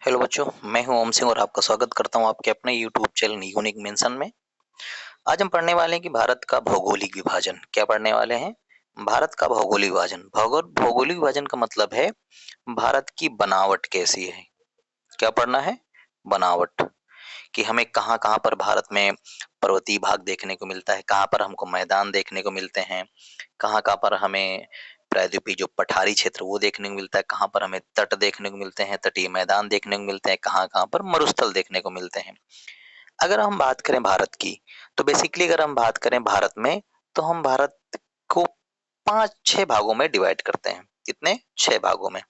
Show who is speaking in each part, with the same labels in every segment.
Speaker 1: Hello बच्चों, मैं हूं ओम सिंह और आपका स्वागत करता हूं आपके अपने यूट्यूब चैनल यूनिक मेंशन में। आज हम पढ़ने वाले हैं कि भारत का भौगोलिक विभाजन। क्या पढ़ने वाले हैं? भारत का भौगोलिक विभाजन। भौगोलिक विभाजन का मतलब है भारत की बनावट कैसी है। क्या पढ़ना है? बनावट। कि हमें कहाँ कहाँ पर भारत में पर्वतीय भाग देखने को मिलता है, कहाँ पर हमको मैदान देखने को मिलते हैं, कहाँ कहाँ पर हमें प्रायद्वीपीय जो पठारी क्षेत्र वो देखने को मिलता है, कहाँ पर हमें तट देखने को मिलते हैं, तटीय मैदान देखने को मिलते हैं, कहाँ कहाँ पर मरुस्थल देखने को मिलते हैं। अगर हम बात करें भारत की, तो बेसिकली अगर हम बात करें भारत में, तो हम भारत को 5-6 भागों में डिवाइड करते हैं। कितने? 6 भागों में।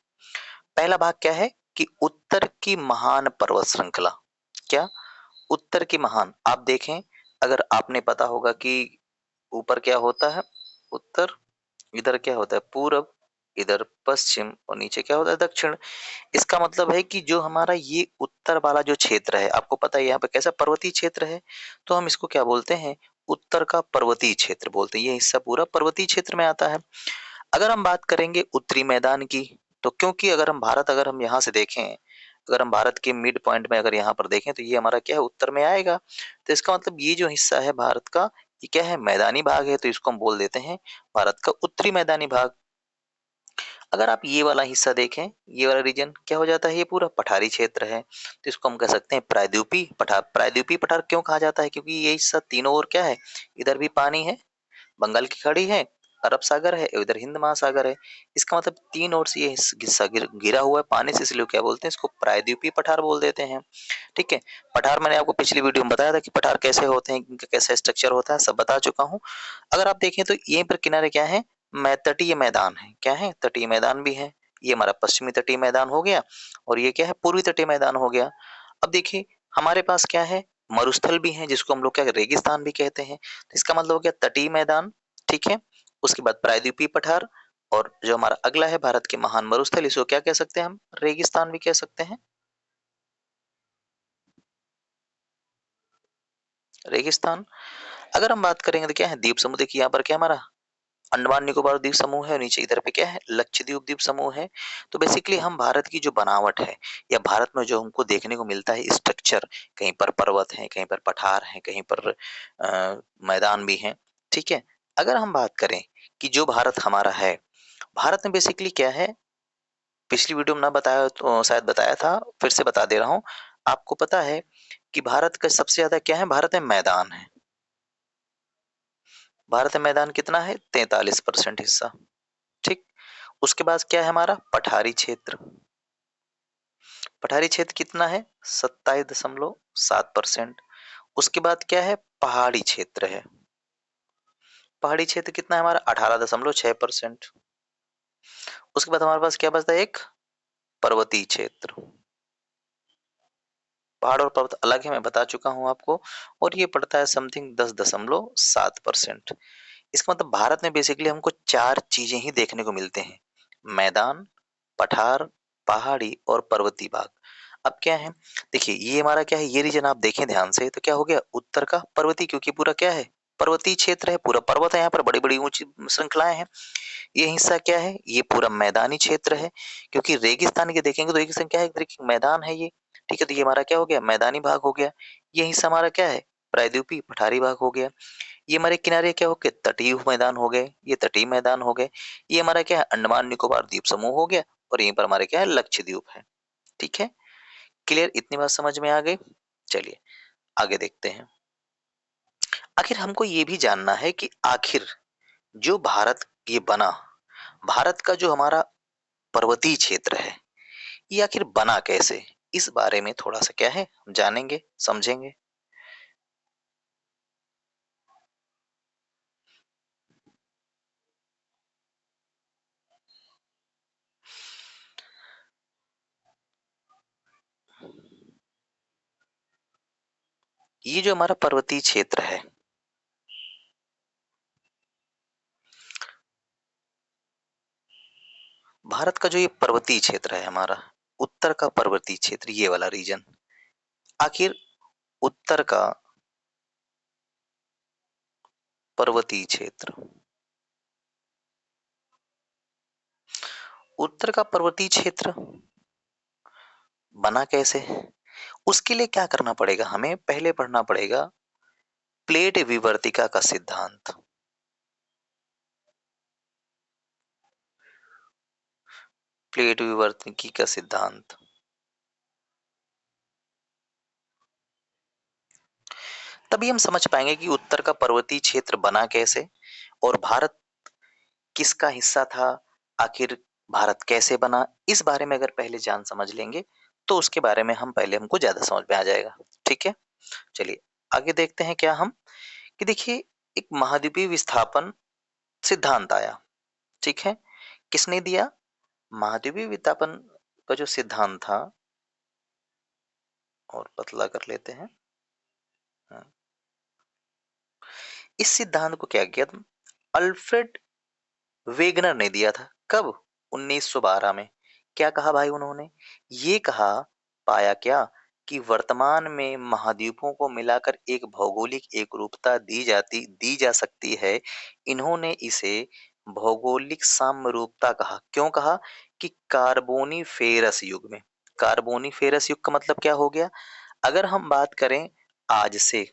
Speaker 1: पहला भाग क्या है कि उत्तर की महान पर्वत श्रृंखला। क्या? उत्तर की महान। आप देखें, अगर आपने पता होगा कि ऊपर क्या होता है? उत्तर। इधर क्या होता है? पूरब। इधर पश्चिम और नीचे क्या होता है? दक्षिण। इसका मतलब है कि जो हमारा ये उत्तर वाला जो क्षेत्र है, आपको पता है यहाँ पे कैसा पर्वतीय क्षेत्र है, तो हम इसको क्या बोलते हैं? उत्तर का पर्वतीय क्षेत्र बोलते हैं। ये हिस्सा पूरा पर्वतीय क्षेत्र में आता है। अगर हम बात करेंगे उत्तरी मैदान की, तो क्योंकि अगर हम यहाँ से देखें, अगर हम भारत के मिड पॉइंट में अगर यहाँ पर देखें, तो ये हमारा क्या है? उत्तर में आएगा। तो इसका मतलब ये जो हिस्सा है भारत का, ये क्या है? मैदानी भाग है, तो इसको हम बोल देते हैं भारत का उत्तरी मैदानी भाग। अगर आप ये वाला हिस्सा देखें, ये वाला रीजन क्या हो जाता है? ये पूरा पठारी क्षेत्र है, तो इसको हम कह सकते हैं प्रायद्वीपीय पठार। प्रायद्वीपीय पठार क्यों कहा जाता है? क्योंकि ये हिस्सा तीनों ओर क्या है? इधर भी पानी है, बंगाल की खाड़ी है, अरब सागर है, इधर हिंद महासागर है। इसका मतलब तीन ओर से ये हिस्सा घिरा हुआ है पानी से, इसलिए क्या बोलते हैं? इसको प्रायद्वीपीय पठार बोल देते हैं। ठीक है। पठार मैंने आपको पिछली वीडियो में बताया था कि पठार कैसे होते हैं, इनका कैसा स्ट्रक्चर होता है, सब बता चुका हूँ। अगर आप देखें तो ये पर किनारे क्या है? तटीय मैदान है। क्या है? तटीय मैदान भी है। ये हमारा पश्चिमी तटीय मैदान हो गया, और ये क्या है? पूर्वी तटीय मैदान हो गया। अब देखिए, हमारे पास क्या है? मरुस्थल भी है, जिसको हम लोग क्या रेगिस्तान भी कहते हैं। तो इसका मतलब हो गया तटीय मैदान। ठीक है। उसके बाद प्रायद्वीपीय पठार, और जो हमारा अगला है भारत के महान मरुस्थल, इसको क्या कह सकते हैं हम? रेगिस्तान भी कह सकते हैं। रेगिस्तान। अगर हम बात करेंगे तो क्या है? द्वीप समूह। देखिए यहाँ पर क्या हमारा अंडमान निकोबार द्वीप समूह है, और नीचे इधर पे क्या है? लक्षद्वीप द्वीप समूह है। तो बेसिकली हम भारत की जो बनावट है, या भारत में जो हमको देखने को मिलता है स्ट्रक्चर, कहीं पर पर्वत है, कहीं पर पठार है, कहीं पर मैदान भी है। ठीक है। अगर हम बात करें कि जो भारत हमारा है, भारत में बेसिकली क्या है? पिछली वीडियो में ना बताया तो शायद बताया था, फिर से बता दे रहा हूँ। आपको पता है कि भारत का सबसे ज्यादा क्या है? भारत में मैदान है। भारत में मैदान कितना है? 43% हिस्सा। ठीक। उसके बाद क्या है हमारा? पठारी क्षेत्र। पठारी क्षेत्र कितना है? 27.7%। उसके बाद क्या है? पहाड़ी क्षेत्र है। पहाड़ी क्षेत्र कितना है हमारा? 18.6%। उसके बाद हमारे पास क्या बचता है? एक पर्वतीय क्षेत्र। पहाड़ और पर्वत अलग है, मैं बता चुका हूं आपको। और ये पड़ता है समथिंग 10.7%। इसका मतलब भारत में बेसिकली हमको चार चीजें ही देखने को मिलते हैं: मैदान, पठार, पहाड़ी और पर्वतीय भाग। अब क्या है? देखिए, ये हमारा क्या है? ये रीजन आप देखें ध्यान से, तो क्या हो गया? उत्तर का पर्वतीय, क्योंकि पूरा क्या है? पर्वतीय क्षेत्र है, पूरा पर्वत है, यहाँ पर बड़ी बड़ी ऊंची श्रृंखलाएं हैं। ये हिस्सा क्या है? ये पूरा मैदानी क्षेत्र है। क्योंकि रेगिस्तान के देखेंगे तो रेगिस्तान क्या है? देखिए, मैदान है ये। ठीक है। तो ये हमारा क्या हो गया? मैदानी भाग हो गया। ये हिस्सा हमारा क्या है? प्रायद्वीपीय पठारी भाग हो गया। ये हमारे किनारे क्या हो गए? तटीय मैदान हो गए, ये तटीय मैदान हो गए। ये हमारा क्या है? अंडमान निकोबार द्वीप समूह हो गया। और यहीं पर हमारे क्या है? लक्षद्वीप है। ठीक है। क्लियर? इतनी बात समझ में आ गई? चलिए आगे देखते हैं। आखिर हमको ये भी जानना है कि आखिर जो भारत ये बना, भारत का जो हमारा पर्वतीय क्षेत्र है, ये आखिर बना कैसे? इस बारे में थोड़ा सा क्या है, हम जानेंगे, समझेंगे। ये जो हमारा पर्वतीय क्षेत्र है, भारत का जो ये पर्वतीय क्षेत्र है हमारा, उत्तर का पर्वतीय क्षेत्र, ये वाला रीजन, आखिर उत्तर का पर्वतीय क्षेत्र, उत्तर का पर्वतीय क्षेत्र बना कैसे? उसके लिए क्या करना पड़ेगा? हमें पहले पढ़ना पड़ेगा प्लेट विवर्तिका का सिद्धांत। प्लेट विवर्तनिकी का सिद्धांत। तभी हम समझ पाएंगे कि उत्तर का पर्वतीय क्षेत्र बना कैसे और भारत किसका हिस्सा था, आखिर भारत कैसे बना। इस बारे में अगर पहले जान समझ लेंगे तो उसके बारे में हम पहले हमको ज्यादा समझ में आ जाएगा। ठीक है, चलिए आगे देखते हैं क्या हम, कि देखिए एक महाद्वीपीय विस्थापन सिद्धांत आया। ठीक है, किसने दिया? महाद्वीपीय विस्थापन का जो सिद्धांत था, और पतला कर लेते हैं। हाँ, इस सिद्धांत को क्या किया था? अल्फ्रेड वेगनर ने दिया था। कब? 1912 में। क्या कहा भाई उन्होंने? ये कहा, पाया क्या, कि वर्तमान में महाद्वीपों को मिलाकर एक भौगोलिक एकरूपता दी जा सकती है। इन्होंने इसे भौगोलिक साम्यरूपता कहा। क्यों कहा? कि कार्बोनी फेरस युग में, कार्बोनी फेरस युग का मतलब क्या हो गया? अगर हम बात करें आज से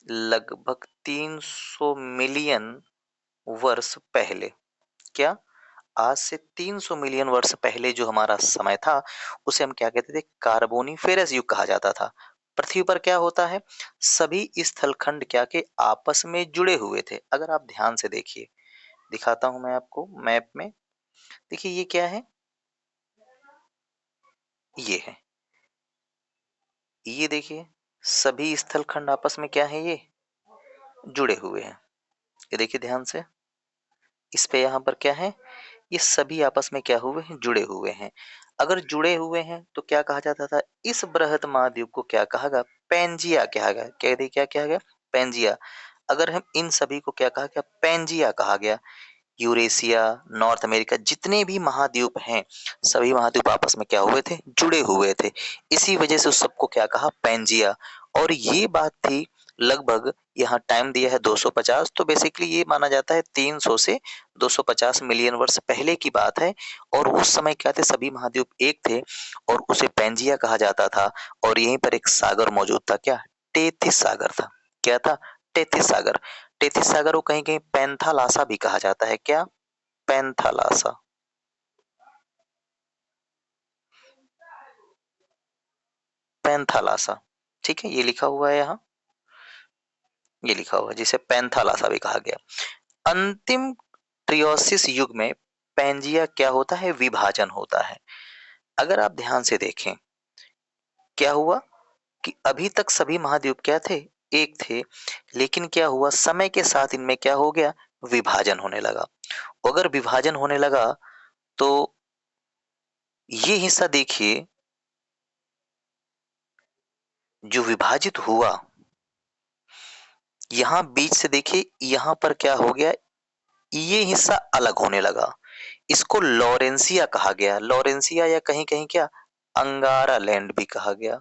Speaker 1: लगभग 300 मिलियन वर्ष पहले, क्या आज से 300 मिलियन वर्ष पहले जो हमारा समय था उसे हम क्या कहते थे? कार्बोनी फेरस युग कहा जाता था। पृथ्वी पर क्या होता है, सभी स्थलखंड क्या के आपस में जुड़े हुए थे। अगर आप ध्यान से देखिए, दिखाता हूं मैं आपको मैप में। देखिए ये क्या है, ये है, ये देखिए सभी स्थलखंड आपस में क्या है, ये जुड़े हुए हैं। ये देखिए ध्यान से, इस पे यहाँ पर क्या है, ये सभी आपस में क्या हुए हैं, जुड़े हुए हैं। अगर जुड़े हुए हैं तो क्या कहा जाता था? इस बृहद महाद्वीप को क्या कहा गया? पेंजिया कहा गया। क्या कहा गया? पेंजिया। अगर हम इन सभी को क्या कहा गया? पेंजिया कहा गया। यूरेशिया, नॉर्थ अमेरिका, जितने भी महाद्वीप हैं, सभी महाद्वीप आपस में क्या हुए थे? जुड़े हुए थे। इसी वजह से उस सबको क्या कहा? पेंजिया। और ये बात थी लगभग, यहाँ टाइम दिया है 250, तो बेसिकली ये माना जाता है 300 से 250 मिलियन वर्ष पहले की बात है। और उस समय क्या थे, सभी महाद्वीप एक थे और उसे पेंजिया कहा जाता था। और यहीं पर एक सागर मौजूद था, क्या? टेथिस सागर था। क्या था? टेथिस सागर। टेथिस सागर को कहीं कहीं पैंथालासा भी कहा जाता है। क्या? पैंथालासा। पैंथालासा। ठीक है, ये लिखा हुआ है यहाँ, ये लिखा हुआ है जिसे पैंथालासा भी कहा गया। अंतिम ट्रियोसिस युग में पैंजिया क्या होता है? विभाजन होता है। अगर आप ध्यान से देखें, क्या हुआ कि अभी तक सभी महाद्वीप क्या थे? एक थे। लेकिन क्या हुआ, समय के साथ इनमें क्या हो गया? विभाजन होने लगा। अगर विभाजन होने लगा तो ये हिस्सा देखिए, जो विभाजित हुआ, यहाँ बीच से देखिए, यहाँ पर क्या हो गया, ये हिस्सा अलग होने लगा। इसको लॉरेंसिया कहा गया। लॉरेंसिया या कहीं कहीं क्या, अंगारा लैंड भी कहा गया।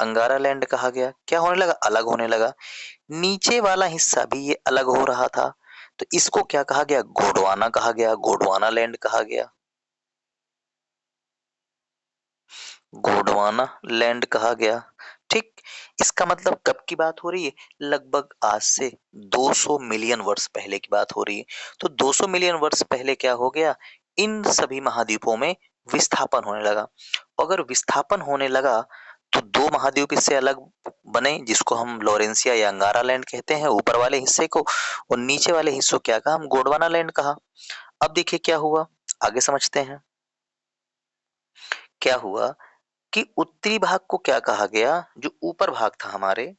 Speaker 1: अंगारा लैंड कहा गया। क्या होने लगा? अलग होने लगा। नीचे वाला हिस्सा भी ये अलग हो रहा था, तो इसको क्या कहा गया? गोंडवाना कहा गया। गोंडवाना लैंड कहा गया। गोंडवाना लैंड कहा गया। ठीक, इसका मतलब कब की बात हो रही है? लगभग आज से 200 मिलियन वर्ष पहले की बात हो रही है। तो 200 मिलियन वर्ष पहले क्या हो गया, इन सभी महाद्वीपों में विस्थापन होने लगा। अगर विस्थापन होने लगा तो दो महाद्वीप इससे अलग बने, जिसको हम लॉरेंसिया या अंगारा लैंड कहते हैं, ऊपर वाले हिस्से को, और नीचे वाले हिस्सों क्या कहा? हम गोंडवाना लैंड कहा। अब देखिए क्या हुआ, आगे समझते हैं। क्या हुआ कि उत्तरी भाग को क्या कहा गया? जो ऊपर भाग था हमारे,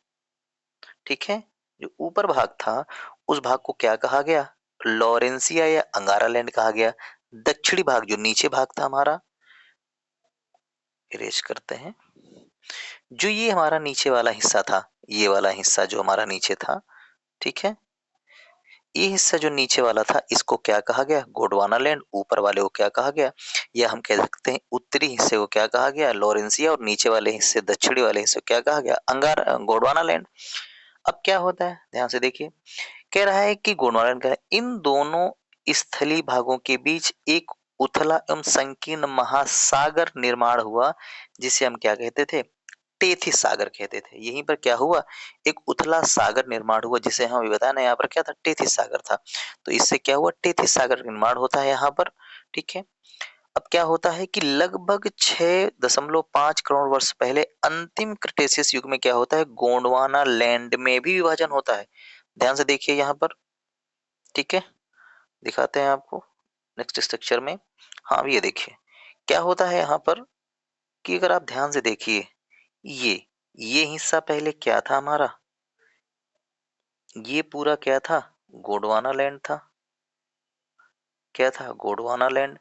Speaker 1: ठीक है, जो ऊपर भाग था उस भाग को क्या कहा गया? लॉरेंसिया या अंगारा लैंड कहा गया। दक्षिणी भाग, जो नीचे भाग था हमारा, इरेज करते हैं, जो ये हमारा नीचे वाला हिस्सा था, ये वाला हिस्सा जो हमारा नीचे था, ठीक है, ये हिस्सा जो नीचे वाला था इसको क्या कहा गया? गोंडवाना लैंड। ऊपर वाले को क्या कहा गया? या हम कह सकते हैं उत्तरी हिस्से को क्या कहा गया? लॉरेंसिया। और नीचे वाले हिस्से, दक्षिणी वाले हिस्से को क्या कहा गया? अंगारा, गोंडवाना लैंड। अब क्या होता है, ध्यान से देखिए, कह रहा है कि गोंडवाना लैंड का इन दोनों स्थलीय भागों के बीच एक उथला एवं संकीर्ण महासागर निर्माण हुआ, जिसे हम क्या कहते थे, टेथिस सागर कहते थे। यहीं पर क्या हुआ, एक उथला सागर निर्माण हुआ, जिसे हम बताया ना, यहाँ पर क्या था, टेथिस सागर था। तो इससे क्या हुआ, टेथिस सागर निर्माण होता है यहाँ पर। ठीक है। अब क्या होता है कि लगभग 6.5 करोड़ वर्ष पहले अंतिम क्रिटेशियस युग में क्या होता है, गोंडवाना लैंड में भी विभाजन होता है। ध्यान से देखिए यहाँ पर। ठीक है, दिखाते हैं आपको नेक्स्ट स्ट्रक्चर में। हाँ, ये देखिए क्या होता है यहाँ पर कि अगर आप ध्यान से देखिए, ये ये हिस्सा पहले क्या था हमारा, ये पूरा क्या था, गोंडवाना लैंड था। क्या था, गोंडवाना लैंड।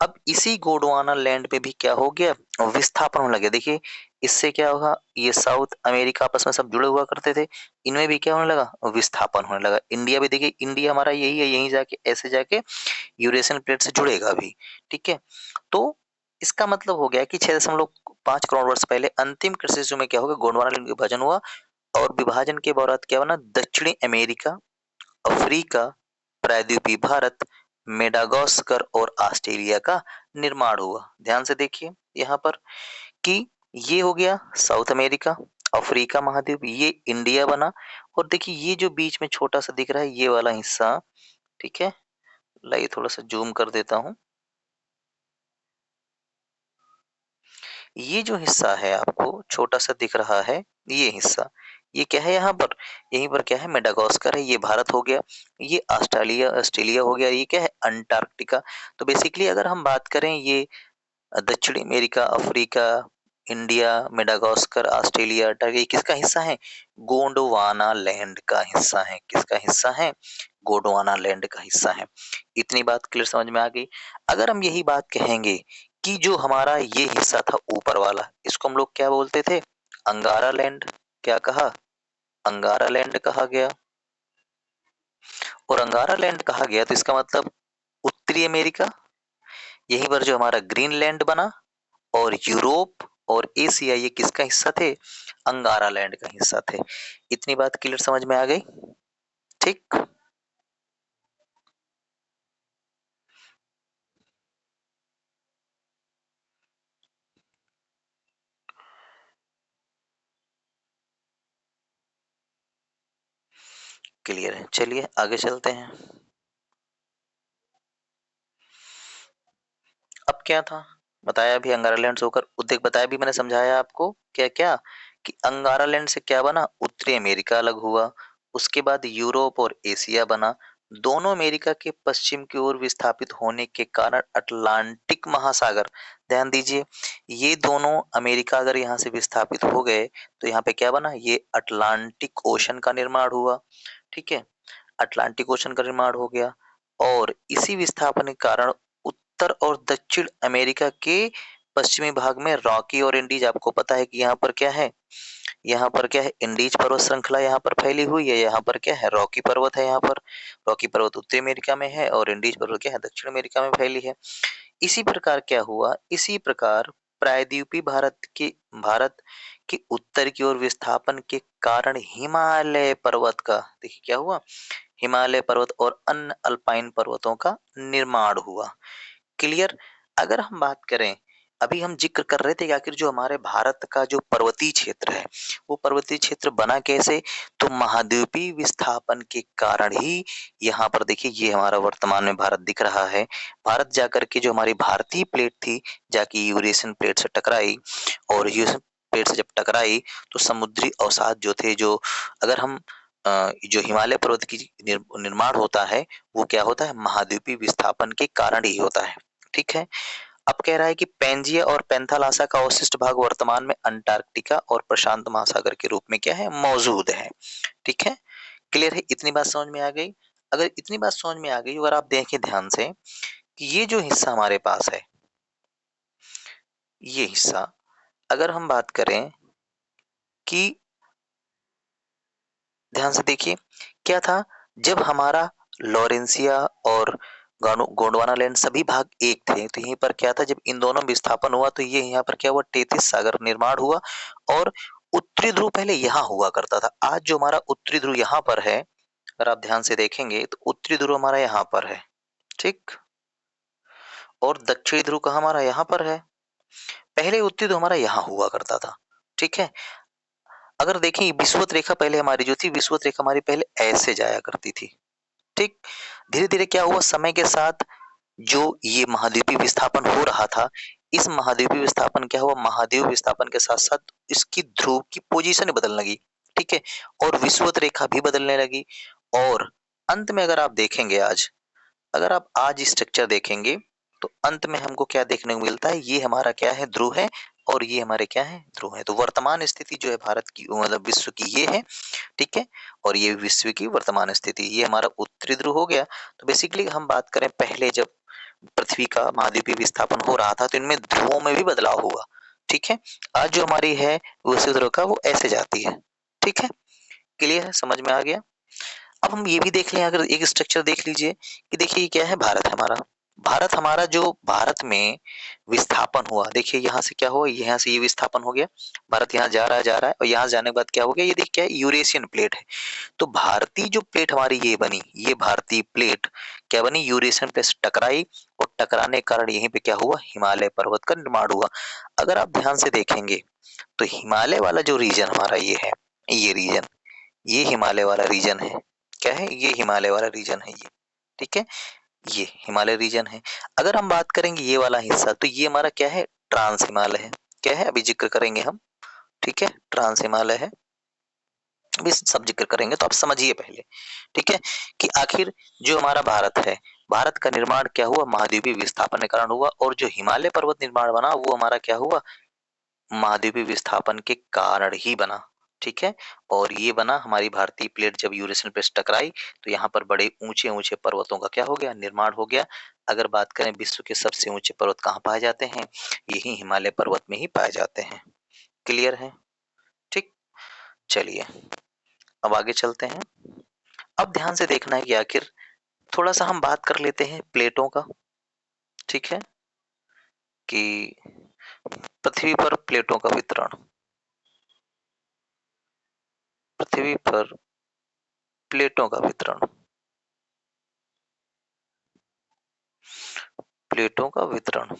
Speaker 1: अब इसी गोंडवाना लैंड पे भी क्या हो गया, विस्थापन होने लगे। देखिए इससे क्या होगा, ये साउथ अमेरिका आपस में सब जुड़े हुआ करते थे, इनमें भी क्या होने लगा, विस्थापन होने लगा। इंडिया भी देखिए, इंडिया हमारा यही है, यहीं जाके ऐसे जाके यूरेशियन प्लेट से जुड़ेगा भी। ठीक है। तो इसका मतलब हो गया कि 6.5 करोड़ वर्ष पहले अंतिम कृषि युग में क्या होगा, गोंडवाना लैंड विभाजन हुआ। और विभाजन के बाद क्या बना, दक्षिणी अमेरिका, अफ्रीका, प्रायद्वीपीय भारत, मेडागास्कर और ऑस्ट्रेलिया का निर्माण हुआ। ध्यान से देखिए यहाँ पर कि ये हो गया साउथ अमेरिका, अफ्रीका महाद्वीप, ये इंडिया बना। और देखिए ये जो बीच में छोटा सा दिख रहा है, ये वाला हिस्सा, ठीक है, लाइए थोड़ा सा जूम कर देता हूँ। ये जो हिस्सा है आपको छोटा सा दिख रहा है, ये हिस्सा, ये क्या है यहाँ पर, यहीं पर क्या है, मेडागास्कर है, ये भारत हो गया। ये ऑस्ट्रेलिया ऑस्ट्रेलिया हो गया, ये क्या है, अंटार्कटिका। तो बेसिकली अगर हम बात करें, ये दक्षिणी America, Africa, India, Madagascar, Australia, Turkey, ये किसका हिस्सा है, गोंडवाना लैंड का हिस्सा है। किसका हिस्सा है, गोंडवाना लैंड का हिस्सा है। इतनी बात क्लियर समझ में आ गई। अगर हम यही बात कहेंगे कि जो हमारा ये हिस्सा था ऊपर वाला, इसको हम लोग क्या बोलते थे, अंगारा लैंड। क्या कहा, अंगारा लैंड कहा गया। और अंगारा लैंड कहा गया तो इसका मतलब उत्तरी अमेरिका, यहीं पर जो हमारा ग्रीनलैंड बना। और यूरोप और एशिया ये किसका हिस्सा थे, अंगारा लैंड का हिस्सा थे। इतनी बात क्लियर समझ में आ गई। ठीक, क्लियर है, चलिए आगे चलते हैं। अब क्या था, बताया भी अंगारा लैंड से होकर उद्देश्य बताया भी मैंने, समझाया आपको क्या क्या, कि अंगारा लैंड से क्या बना, उत्तरी अमेरिका अलग हुआ। उसके बाद यूरोप और एशिया बना। दोनों अमेरिका के पश्चिम की ओर विस्थापित होने के कारण अटलांटिक महासागर, ध्यान दीजिए, ये दोनों अमेरिका अगर यहाँ से विस्थापित हो गए तो यहाँ पे क्या बना, ये अटलांटिक ओशन का निर्माण हुआ। ठीक है, अटलांटिक ओशन का निर्माण हो गया। और इसी विस्थापन के कारण उत्तर और दक्षिण अमेरिका के पश्चिमी भाग में रॉकी और इंडीज, आपको पता है कि यहाँ पर क्या है, यहाँ पर क्या है, इंडीज पर्वत श्रृंखला यहाँ पर फैली हुई है। यहाँ पर क्या है, रॉकी पर्वत है। यहाँ पर रॉकी पर्वत उत्तरी अमेरिका में है और इंडीज पर्वत क्या है, दक्षिण अमेरिका में फैली है। इसी प्रकार क्या हुआ, इसी प्रकार प्रायद्वीपीय भारत के उत्तर की ओर विस्थापन के कारण हिमालय पर्वत का, देखिए क्या हुआ, हिमालय पर्वत और अन्य अल्पाइन पर्वतों का निर्माण हुआ। क्लियर। अगर हम बात करें, अभी हम जिक्र कर रहे थे कि आखिर जो हमारे भारत का जो पर्वतीय क्षेत्र है, वो पर्वतीय क्षेत्र बना कैसे, तो महाद्वीपीय विस्थापन के कारण ही। यहाँ पर देखिए ये हमारा वर्तमान में भारत दिख रहा है। भारत जाकर के जो हमारी भारतीय प्लेट थी, जाके यूरेशियन प्लेट से टकराई। और यूरेशियन प्लेट से जब टकराई तो समुद्री अवसाद जो थे, जो अगर हम जो हिमालय पर्वत की निर्माण होता है, वो क्या होता है, महाद्वीपीय विस्थापन के कारण ही होता है। ठीक है। अब कह रहा है कि पेंजिया और पेंथालासा का अवशिष्ट भाग वर्तमान में अंटार्कटिका और प्रशांत महासागर के रूप में क्या है, मौजूद है। ठीक है, क्लियर है, इतनी बात समझ में आ गई। अगर इतनी बात समझ में आ गई, अगर आप देखें ध्यान से कि ये जो हिस्सा हमारे पास है, ये हिस्सा अगर हम बात करें कि, ध्यान से देखिए क्या था, जब हमारा लॉरेंसिया और गोंडवाना लैंड सभी भाग एक थे, तो यहीं पर क्या था, जब इन दोनों में विस्थापन हुआ तो ये यहाँ पर क्या हुआ, टेथिस सागर निर्माण हुआ। और उत्तरी ध्रुव पहले यहाँ हुआ करता था। आज जो हमारा उत्तरी ध्रुव यहाँ पर है, अगर आप ध्यान से देखेंगे तो उत्तरी ध्रुव हमारा यहाँ पर है। ठीक, और दक्षिणी ध्रुव कहाँ हमारा यहाँ पर है। पहले उत्तरी ध्रुव हमारा यहाँ हुआ करता था, ठीक है। अगर देखें विषुवत रेखा पहले हमारी जो थी, विषुवत रेखा हमारी पहले ऐसे जाया करती थी, ठीक। धीरे धीरे क्या हुआ, समय के साथ जो ये महाद्वीपीय विस्थापन हो रहा था, इस महाद्वीपीय विस्थापन क्या हुआ, महाद्वीप विस्थापन के साथ साथ इसकी ध्रुव की पोजीशन बदलने लगी, ठीक है। और विषुवत रेखा भी बदलने लगी। और अंत में अगर आप देखेंगे आज, अगर आप आज स्ट्रक्चर देखेंगे तो अंत में हमको क्या देखने को मिलता है, ये हमारा क्या है, ध्रुव है, और ये हमारे क्या है, ध्रुव है। तो वर्तमान स्थिति जो है भारत की, मतलब विश्व की, ये है, ठीक है। और ये विश्व की वर्तमान स्थिति, ये हमारा उत्तरी ध्रुव हो गया। तो बेसिकली हम बात करें पहले जब पृथ्वी का महाद्वीपीय विस्थापन हो रहा था तो इनमें ध्रुवों में भी बदलाव हुआ, ठीक है। आज जो हमारी है उत्तरी ध्रुव का, वो ऐसे जाती है, ठीक है। क्लियर है, समझ में आ गया। अब हम ये भी देख लें, अगर एक स्ट्रक्चर देख लीजिए कि देखिए ये क्या है, भारत हमारा, भारत हमारा जो भारत में विस्थापन हुआ, देखिए यहाँ से क्या हुआ, यहाँ से ये विस्थापन हो गया, भारत यहाँ जा रहा है, जा रहा है, और यहाँ जाने के बाद क्या हो गया, ये देखिए क्या है, यूरेशियन प्लेट है। तो भारतीय जो प्लेट हमारी ये बनी, ये भारतीय प्लेट क्या बनी, यूरेशियन प्लेट से टकराई, और टकराने के कारण यहीं पे क्या हुआ, हिमालय पर्वत का निर्माण हुआ। अगर आप ध्यान से देखेंगे तो हिमालय वाला जो रीजन हमारा ये है, ये रीजन, ये हिमालय वाला रीजन है, क्या है, ये हिमालय वाला रीजन है, ये, ठीक है, ये हिमालय रीजन है। अगर हम बात करेंगे ये वाला हिस्सा, तो ये हमारा क्या है, ट्रांस हिमालय है, क्या है, अभी जिक्र करेंगे हम, ठीक है, ट्रांस हिमालय है, अभी सब जिक्र करेंगे, तो आप समझिए पहले, ठीक है, कि आखिर जो हमारा भारत है, भारत का निर्माण क्या हुआ, महाद्वीपीय विस्थापन के कारण हुआ, और जो हिमालय पर्वत निर्माण बना वो हमारा क्या हुआ, महाद्वीपीय विस्थापन के कारण ही बना, ठीक है। और ये बना, हमारी भारतीय प्लेट जब यूरेशियन प्लेट से टकराई तो यहाँ पर बड़े ऊंचे ऊंचे पर्वतों का क्या हो गया, निर्माण हो गया। अगर बात करें विश्व के सबसे ऊंचे पर्वत कहाँ पाए जाते हैं, यही हिमालय पर्वत में ही पाए जाते हैं। क्लियर है, ठीक। चलिए अब आगे चलते हैं। अब ध्यान से देखना है कि आखिर थोड़ा सा हम बात कर लेते हैं प्लेटों का, ठीक है, कि पृथ्वी पर प्लेटों का वितरण, पृथ्वी पर प्लेटों का वितरण, प्लेटों का वितरण।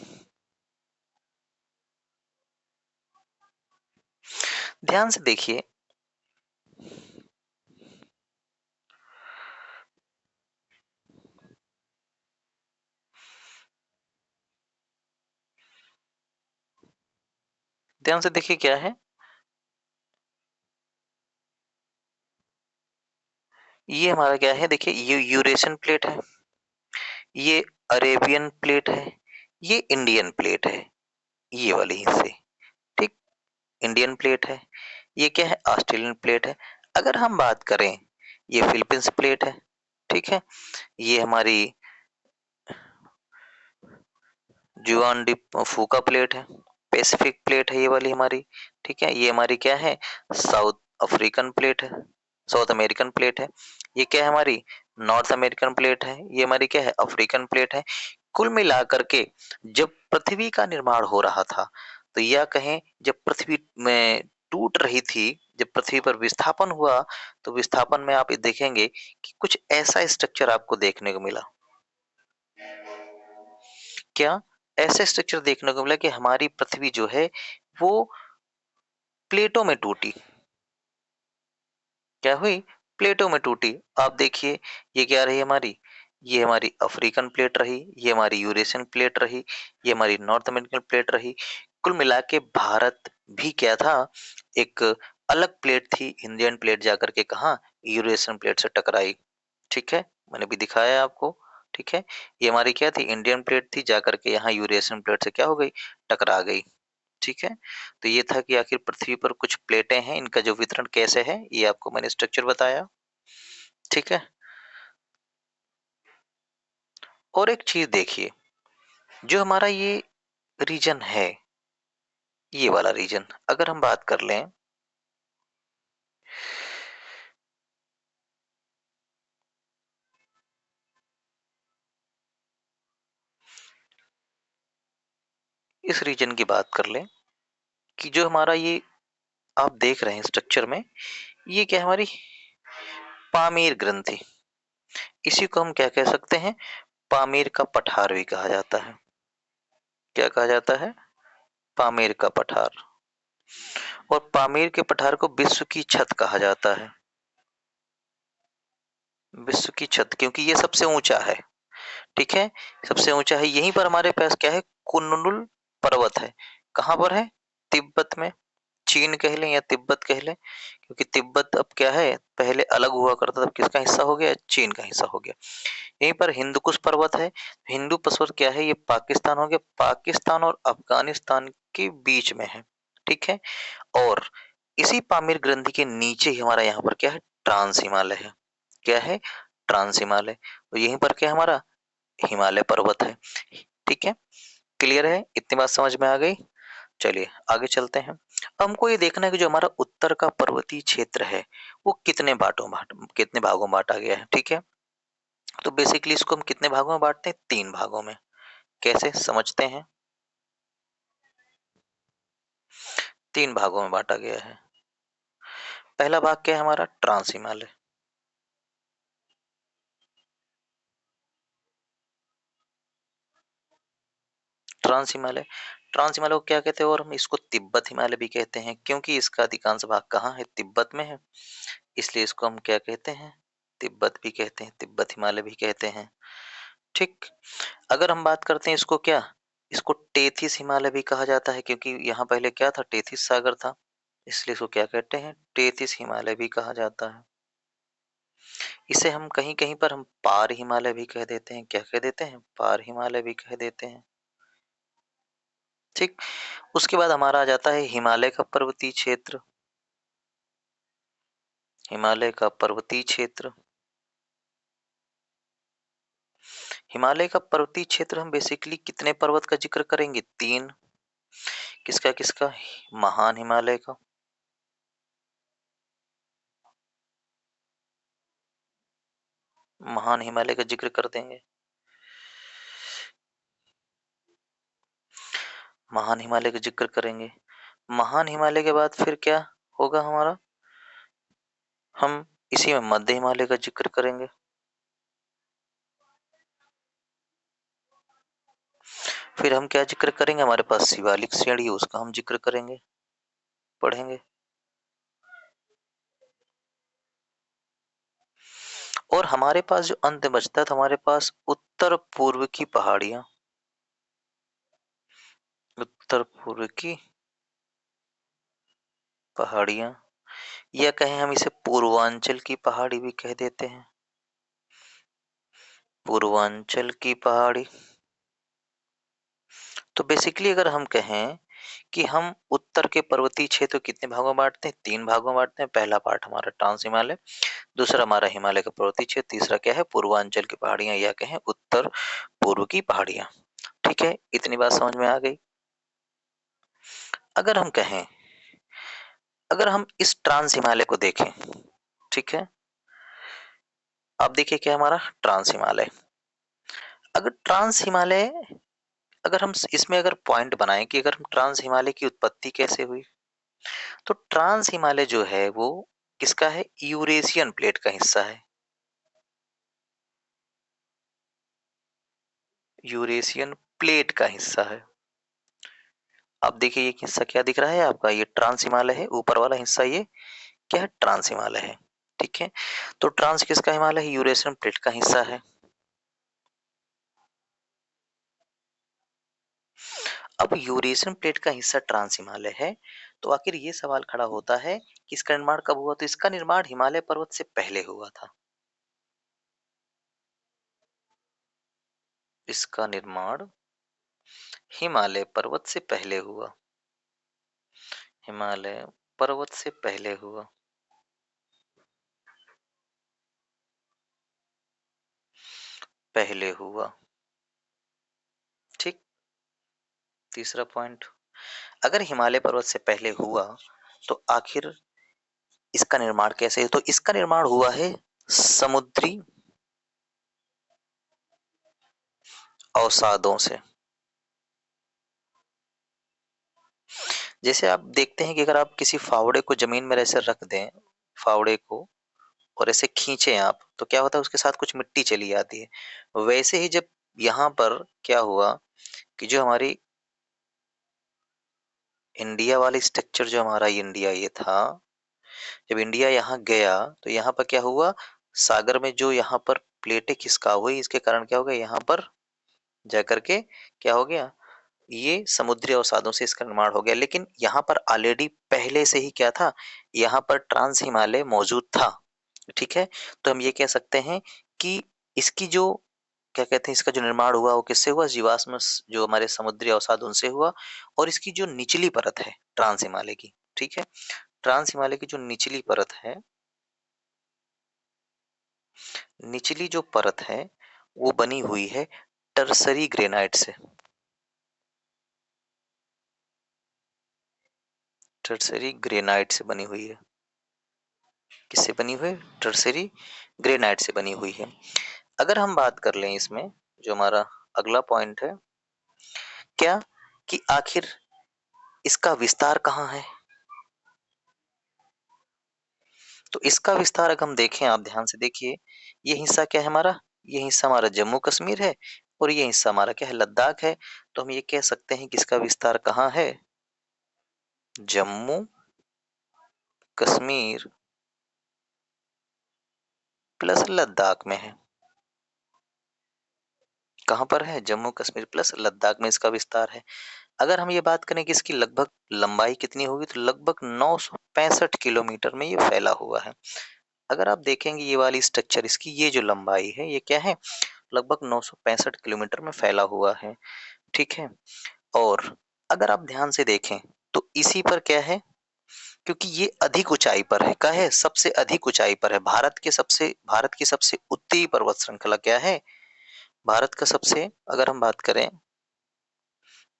Speaker 1: ध्यान से देखिए, ध्यान से देखिए क्या है, ये हमारा क्या है, देखिए ये यूरेशियन प्लेट है, ये अरेबियन प्लेट है, ये इंडियन प्लेट है, ये वाले हिस्से, ठीक, इंडियन प्लेट है। ये क्या है, ऑस्ट्रेलियन प्लेट है। अगर हम बात करें, ये फिलीपींस प्लेट है, ठीक है, ये हमारी जुआन डी फूका प्लेट है, पैसिफिक प्लेट है ये वाली हमारी, ठीक है। ये हमारी क्या है, साउथ अफ्रीकन प्लेट है, साउथ अमेरिकन प्लेट है। ये क्या है, हमारी नॉर्थ अमेरिकन प्लेट है, ये हमारी क्या है, अफ्रीकन प्लेट है। कुल मिलाकर के जब पृथ्वी का निर्माण हो रहा था, तो यह कहें जब पृथ्वी में टूट रही थी, जब पृथ्वी पर विस्थापन हुआ, तो विस्थापन में आप देखेंगे कि कुछ ऐसा स्ट्रक्चर आपको देखने को मिला, क्या ऐसे स्ट्रक्चर देखने को मिला कि हमारी पृथ्वी जो है वो प्लेटों में टूटी, क्या हुई, प्लेटों में टूटी। आप देखिए ये क्या रही हमारी, ये हमारी अफ्रीकन प्लेट रही, ये हमारी यूरेशियन प्लेट रही, ये हमारी नॉर्थ अमेरिकन प्लेट रही। कुल मिला के भारत भी क्या था, एक अलग प्लेट थी, इंडियन प्लेट जाकर के कहा, यूरेशियन प्लेट से टकराई, ठीक है, मैंने भी दिखाया आपको, ठीक है। ये हमारी क्या थी, इंडियन प्लेट थी, जाकर के यहाँ यूरेशियन प्लेट से क्या हो गई, टकरा गई, ठीक है। तो ये था कि आखिर पृथ्वी पर कुछ प्लेटें हैं, इनका जो वितरण कैसे है, ये आपको मैंने स्ट्रक्चर बताया, ठीक है। और एक चीज देखिए, जो हमारा ये रीजन है, ये वाला रीजन अगर हम बात कर लें, इस रीजन की बात कर लें, कि जो हमारा ये आप देख रहे हैं स्ट्रक्चर में, ये क्या है, हमारी पामीर ग्रंथि, इसी को हम क्या कह सकते हैं, पामीर का पठार भी कहा जाता है, क्या कहा जाता है? पामीर का पठार। और पामीर के पठार को विश्व की छत कहा जाता है। विश्व की छत, क्योंकि ये सबसे ऊंचा है। ठीक है, सबसे ऊंचा है। यहीं पर हमारे पास क्या है? कुनलुन पर्वत है। कहाँ पर है? तिब्बत में। चीन कह लें या तिब्बत कह लें, क्योंकि तिब्बत अब क्या है, पहले अलग हुआ करता था, अब किसका हिस्सा हो गया? चीन का हिस्सा हो गया। यहीं पर हिंदुकुश पर्वत है। हिंदू पर्वत क्या है? ये पाकिस्तान हो गया। पाकिस्तान और अफगानिस्तान के बीच में है। ठीक है। और इसी पामीर ग्रंथि के नीचे ही हमारा यहाँ पर क्या है? ट्रांस हिमालय है। क्या है? ट्रांस हिमालय। और यहीं पर क्या है हमारा? हिमालय पर्वत है। ठीक है, क्लियर है? इतनी बात समझ में आ गई? चलिए आगे चलते हैं। हमको ये देखना है कि जो हमारा उत्तर का पर्वतीय क्षेत्र है वो कितने भागों में बांटा गया है। ठीक है, तो बेसिकली इसको हम कितने भागों में बांटते हैं? 3 भागों में। कैसे समझते हैं? 3 भागों में बांटा गया है। पहला भाग क्या है हमारा? Trans Himalaya. Trans Himalaya, trans Himalaya को क्या कहते हैं? और हम इसको तिब्बत हिमालय भी कहते हैं, क्योंकि इसका अधिकांश भाग कहाँ है? तिब्बत में है। इसलिए इसको हम क्या कहते हैं? तिब्बत भी कहते हैं, तिब्बत हिमालय भी कहते हैं। ठीक। अगर हम बात करते हैं इसको क्या, इसको टेथिस हिमालय भी कहा जाता है, क्योंकि यहाँ पहले क्या था? टेथिस सागर था। इसलिए इसको क्या कहते हैं? टेथिस हिमालय भी कहा जाता है। इसे हम कहीं कहीं पर हम पार हिमालय भी कह देते हैं। क्या कह देते हैं? पार हिमालय भी कह देते हैं। ठीक। उसके बाद हमारा आ जाता है हिमालय का पर्वतीय क्षेत्र। हिमालय का पर्वतीय क्षेत्र। हिमालय का पर्वतीय क्षेत्र हम बेसिकली कितने पर्वत का जिक्र करेंगे? 3। किसका किसका? महान हिमालय का। महान हिमालय का जिक्र कर देंगे। महान हिमालय का जिक्र करेंगे। महान हिमालय के बाद फिर क्या होगा हमारा? हम इसी में मध्य हिमालय का जिक्र करेंगे। फिर हम क्या जिक्र करेंगे? हमारे पास शिवालिक श्रेणी है, उसका हम जिक्र करेंगे, पढ़ेंगे। और हमारे पास जो अंत बचता है, तो हमारे पास उत्तर पूर्व की पहाड़ियां। उत्तर पूर्व की पहाड़ियां, या कहें हम इसे पूर्वांचल की पहाड़ी भी कह देते हैं। पूर्वांचल की पहाड़ी। तो बेसिकली अगर हम कहें कि हम उत्तर के पर्वतीय क्षेत्र कितने भागों में बांटते हैं? 3 भागों में बांटते हैं। पहला पार्ट हमारा ट्रांस हिमालय, दूसरा हमारा हिमालय का पर्वतीय क्षेत्र, तीसरा क्या है? पूर्वांचल की पहाड़ियां, या कहें उत्तर पूर्व की पहाड़ियां। ठीक है, इतनी बात समझ में आ गई। अगर हम कहें, अगर हम इस ट्रांस हिमालय को देखें, ठीक है, आप देखिए क्या हमारा ट्रांस हिमालय। अगर ट्रांस हिमालय, अगर हम इसमें अगर पॉइंट बनाएं कि अगर हम ट्रांस हिमालय की उत्पत्ति कैसे हुई, तो ट्रांस हिमालय जो है वो किसका है? यूरेशियन प्लेट का हिस्सा है। यूरेशियन प्लेट का हिस्सा है। अब देखिए ये हिस्सा क्या दिख रहा है आपका? ये ट्रांस हिमालय है, ऊपर वाला हिस्सा ये क्या है? ट्रांस हिमालय है। ठीक है, तो ट्रांस किसका हिमालय है? यूरेशियन प्लेट का हिस्सा है। अब यूरेशियन प्लेट का हिस्सा ट्रांस हिमालय है, तो आखिर ये सवाल खड़ा होता है कि इसका निर्माण कब हुआ? तो इसका निर्माण हिमालय पर्वत से पहले हुआ था। इसका निर्माण हिमालय पर्वत से पहले हुआ। हिमालय पर्वत से पहले हुआ। पहले हुआ। ठीक। तीसरा पॉइंट, अगर हिमालय पर्वत से पहले हुआ तो आखिर इसका निर्माण कैसे? तो इसका निर्माण हुआ है समुद्री अवसादों से। जैसे आप देखते हैं कि अगर आप किसी फावड़े को जमीन में ऐसे रख दें, फावड़े को, और ऐसे खींचे आप, तो क्या होता है? उसके साथ कुछ मिट्टी चली आती है। वैसे ही जब यहाँ पर क्या हुआ कि जो हमारी इंडिया वाली स्ट्रक्चर जो हमारा इंडिया ये था, जब इंडिया यहाँ गया तो यहाँ पर क्या हुआ, सागर में जो यहाँ पर प्लेटें खिसकाव हुई, इसके कारण क्या हो गया, यहाँ पर जाकर के क्या हो गया, ये समुद्री अवसादों से इसका निर्माण हो गया। लेकिन यहाँ पर ऑलरेडी पहले से ही क्या था, यहाँ पर ट्रांस हिमालय मौजूद था। ठीक है, तो हम ये कह सकते हैं कि इसकी जो क्या कहते हैं, इसका जो निर्माण हुआ वो किससे हुआ, जीवाश्म जो हमारे समुद्री अवसाद उनसे हुआ। और इसकी जो निचली परत है ट्रांस हिमालय की, ठीक है, ट्रांस हिमालय की जो निचली परत है, निचली जो परत है वो बनी हुई है टर्सरी ग्रेनाइट से। टर्सरी ग्रेनाइट से बनी हुई है। किससे बनी हुई है, टर्सरी ग्रेनाइट से बनी हुई है। अगर हम बात कर लें इसमें, जो हमारा अगला पॉइंट है, क्या कि आखिर इसका विस्तार कहाँ है। तो इसका विस्तार अगर हम देखें, आप ध्यान से देखिए, ये हिस्सा क्या है हमारा, ये हिस्सा हमारा जम्मू कश्मीर है, और ये हिस्सा हमारा क्या है, लद्दाख है। तो हम ये कह सकते हैं कि इसका विस्तार कहाँ है, जम्मू कश्मीर प्लस लद्दाख में है। कहाँ पर है, जम्मू कश्मीर प्लस लद्दाख में इसका विस्तार है। अगर हम ये बात करें कि इसकी लगभग लंबाई कितनी होगी, तो लगभग 965 किलोमीटर में ये फैला हुआ है। अगर आप देखेंगे ये वाली स्ट्रक्चर, इसकी ये जो लंबाई है ये क्या है, लगभग 965 किलोमीटर में फैला हुआ है। ठीक है, और अगर आप ध्यान से देखें तो इसी पर क्या है, क्योंकि ये अधिक ऊंचाई पर है, क्या है, सबसे अधिक ऊंचाई पर है। भारत की सबसे उत्तरी पर्वत श्रृंखला क्या है, भारत का सबसे, अगर हम बात करें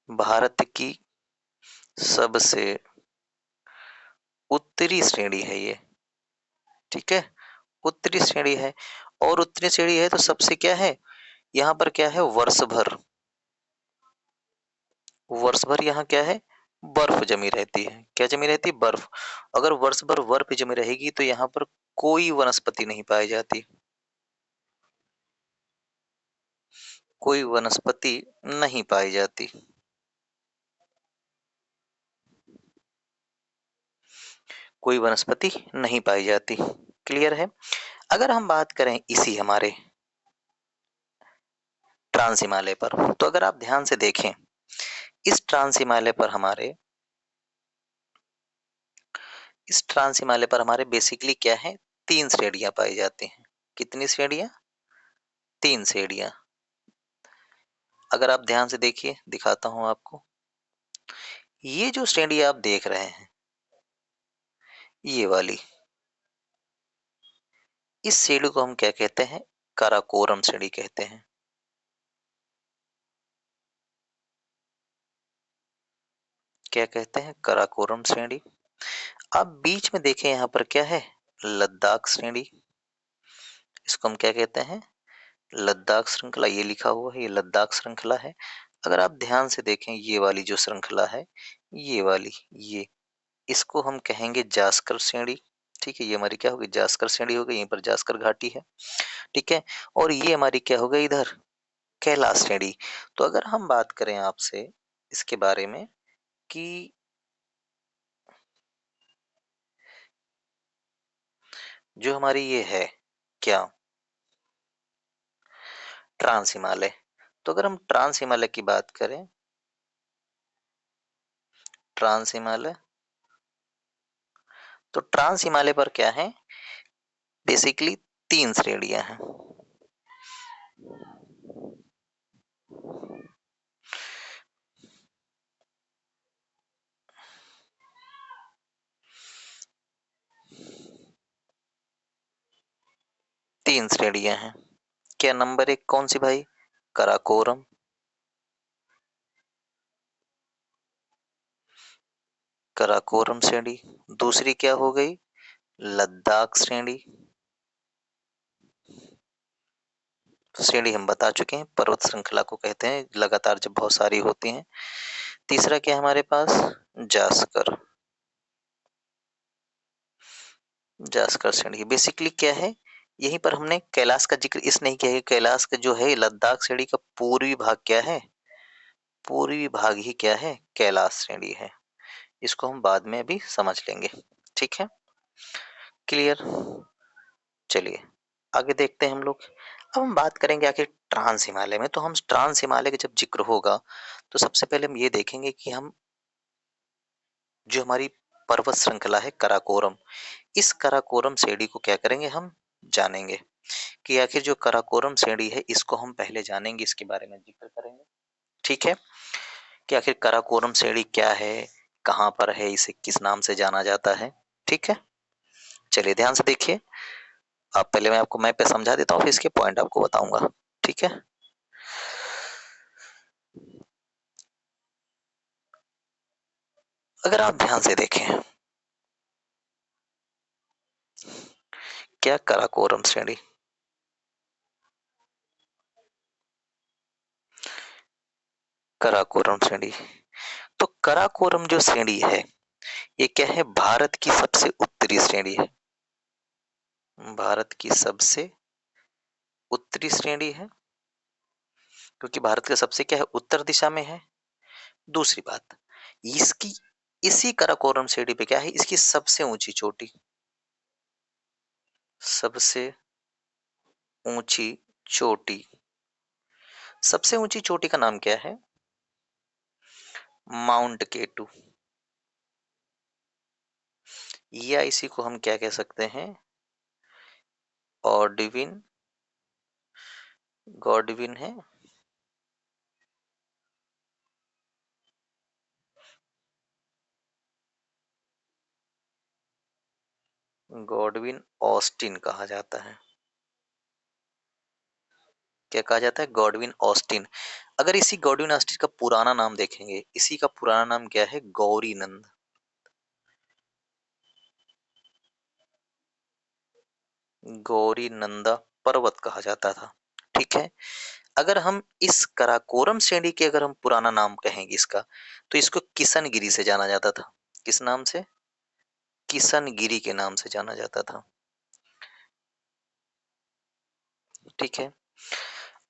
Speaker 1: भारत की सबसे उत्तरी श्रेणी है ये। ठीक है, उत्तरी श्रेणी है, और उत्तरी श्रेणी है तो सबसे क्या है, यहाँ पर क्या है, वर्ष भर यहाँ क्या है, बर्फ जमी रहती है। क्या जमी रहती है, बर्फ। अगर वर्ष भर बर्फ जमी रहेगी तो यहाँ पर कोई वनस्पति नहीं पाई जाती, कोई वनस्पति नहीं पाई जाती, कोई वनस्पति नहीं पाई जाती। क्लियर है। अगर हम बात करें इसी हमारे ट्रांस हिमालय पर, तो अगर आप ध्यान से देखें, इस ट्रांस हिमालय पर हमारे, इस ट्रांस हिमालय पर हमारे बेसिकली क्या है, 3 श्रेणियां पाई जाती हैं। कितनी श्रेणियां, 3 श्रेणियां। अगर आप ध्यान से देखिए, दिखाता हूं आपको, ये जो श्रेणी आप देख रहे हैं, ये वाली, इस श्रेणी को हम क्या कहते हैं, काराकोरम श्रेणी कहते हैं। क्या कहते हैं, काराकोरम श्रेणी। आप बीच में देखें, यहाँ पर क्या है, लद्दाख श्रेणी, इसको हम क्या कहते हैं, लद्दाख श्रृंखला। ये लिखा हुआ है, ये लद्दाख श्रृंखला है। अगर आप ध्यान से देखें, ये वाली जो श्रृंखला है, ये वाली, ये, इसको हम कहेंगे जास्कर श्रेणी। ठीक है, ये हमारी क्या होगी, जास्कर श्रेणी हो गई, यहीं पर जास्कर घाटी है। ठीक है, और ये हमारी क्या हो गई इधर, कैलाश श्रेणी। तो अगर हम बात करें आपसे इसके बारे में कि जो हमारी ये है क्या, ट्रांस हिमालय, तो अगर हम ट्रांस हिमालय की बात करें, ट्रांस हिमालय, तो ट्रांस हिमालय पर क्या है, बेसिकली 3 श्रेणियां हैं। 3 श्रेणियां हैं। क्या, नंबर 1 कौन सी भाई, कराकोरम, कराकोरम श्रेणी। दूसरी क्या हो गई, लद्दाख श्रेणी। श्रेणी हम बता चुके हैं, पर्वत श्रृंखला को कहते हैं लगातार जब बहुत सारी होती हैं। तीसरा क्या है हमारे पास, जास्कर, जास्कर श्रेणी। बेसिकली क्या है, यहीं पर हमने कैलाश का जिक्र इस नहीं किया है, कैलाश का जो है लद्दाख श्रेणी का पूर्वी भाग क्या है, पूर्वी भाग ही क्या है, कैलाश श्रेणी है। इसको हम बाद में अभी समझ लेंगे। ठीक है, क्लियर। चलिए आगे देखते हैं हम लोग। अब हम बात करेंगे आखिर ट्रांस हिमालय में। तो हम ट्रांस हिमालय का जब जिक्र होगा तो सबसे पहले हम ये देखेंगे कि हम जो हमारी पर्वत श्रृंखला है कराकोरम, इस कराकोरम श्रेणी को क्या करेंगे, हम जानेंगे कि आखिर जो कराकोरम श्रेणी है इसको हम पहले जानेंगे, इसके बारे में जिक्र करेंगे। ठीक है, कि आखिर कराकोरम श्रेणी क्या है, कहाँ पर है, इसे किस नाम से जाना जाता है। ठीक है, चलिए ध्यान से देखिए। आप पहले मैं आपको मैप पे समझा देता हूँ, फिर इसके पॉइंट आपको बताऊंगा। ठीक है, अगर आप ध्यान से देखें, क्या कराकोरम श्रेणी, कराकोरम श्रेणी, तो कराकोरम जो श्रेणी है ये क्या है, भारत की सबसे उत्तरी श्रेणी है। भारत की सबसे उत्तरी श्रेणी है, क्योंकि भारत का सबसे क्या है, उत्तर दिशा में है। दूसरी बात, इसकी इसी कराकोरम श्रेणी पे क्या है, इसकी सबसे ऊंची चोटी, सबसे ऊंची चोटी, सबसे ऊंची चोटी का नाम क्या है, माउंट केटू, या इसी को हम क्या कह सकते हैं, ऑडविन, गॉडविन है, गॉडविन ऑस्टिन कहा जाता है। क्या कहा जाता है, गॉडविन ऑस्टिन। अगर इसी गॉडविन ऑस्टिन का पुराना नाम देखेंगे, इसी का पुराना नाम क्या है, गौरी नंद, गौरी नंदा पर्वत कहा जाता था। ठीक है, अगर हम इस कराकोरम श्रेणी के अगर हम पुराना नाम कहेंगे इसका, तो इसको किशनगिरी से जाना जाता था। किस नाम से, किशनगिरी के नाम से जाना जाता था। ठीक है,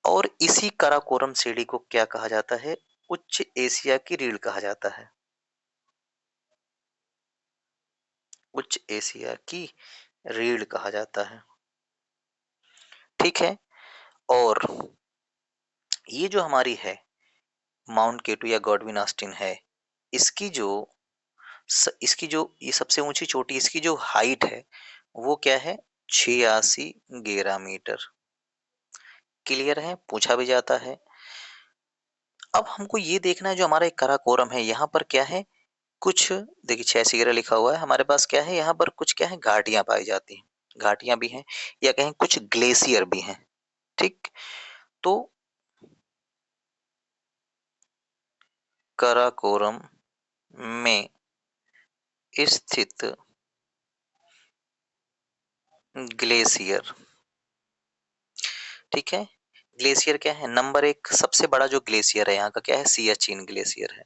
Speaker 1: और इसी कराकोरम श्रेणी को क्या कहा जाता है, उच्च एशिया की रीढ़ कहा जाता है। उच्च एशिया की रीढ़ कहा जाता है। ठीक है, और ये जो हमारी है माउंट केटू या गॉडविन ऑस्टिन है, इसकी जो इसकी जो ये सबसे ऊंची चोटी, इसकी जो हाइट है वो क्या है, 86 11 मीटर। क्लियर है, पूछा भी जाता है। अब हमको ये देखना है, जो हमारा एक काराकोरम है यहाँ पर क्या है, कुछ देखिए 86 11 लिखा हुआ है, हमारे पास क्या है, यहाँ पर कुछ क्या है, घाटियां पाई जाती हैं, घाटियां भी हैं, या कहें कुछ ग्लेशियर भी हैं। ठीक, तो काराकोरम में स्थित ग्लेशियर, ठीक है, ग्लेशियर क्या है, नंबर एक सबसे बड़ा जो ग्लेशियर है यहाँ का क्या है, सियाचिन ग्लेशियर है।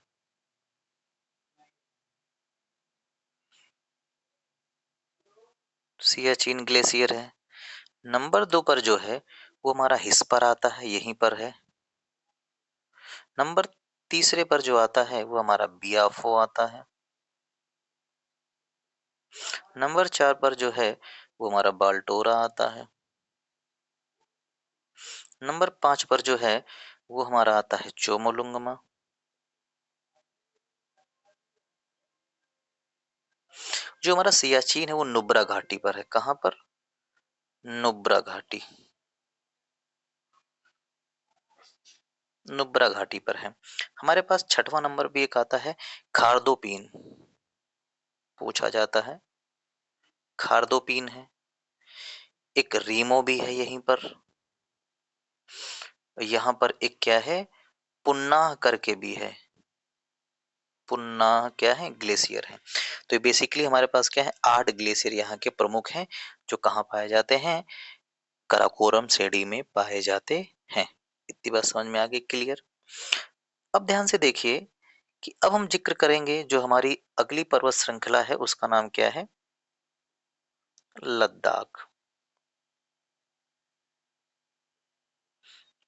Speaker 1: सियाचिन ग्लेशियर है। नंबर दो पर जो है वो हमारा हिस्पर आता है, यहीं पर है। नंबर तीसरे पर जो आता है वो हमारा बियाफो आता है। नंबर चार पर जो है वो हमारा बाल्टोरा आता है। नंबर पांच पर जो है वो हमारा आता है चोमोलुंगमा। जो हमारा सियाचिन है वो नुब्रा घाटी पर है, कहाँ पर, नुब्रा घाटी, नुब्रा घाटी पर है। हमारे पास छठवां नंबर भी एक आता है, खारदोपीन, पूछा जाता है, खारदोपीन है। एक रीमो भी है यहीं पर, यहाँ पर एक क्या है, पुन्नाह करके भी है, पुन्नाह क्या है, ग्लेशियर है। तो बेसिकली हमारे पास क्या है, 8 ग्लेशियर यहाँ के प्रमुख हैं, जो कहाँ पाए जाते हैं, कराकोरम श्रेणी में पाए जाते हैं। इतनी बात समझ में आ गई, क्लियर। अब ध्यान से देखिए कि अब हम जिक्र करेंगे जो हमारी अगली पर्वत श्रृंखला है, उसका नाम क्या है, लद्दाख,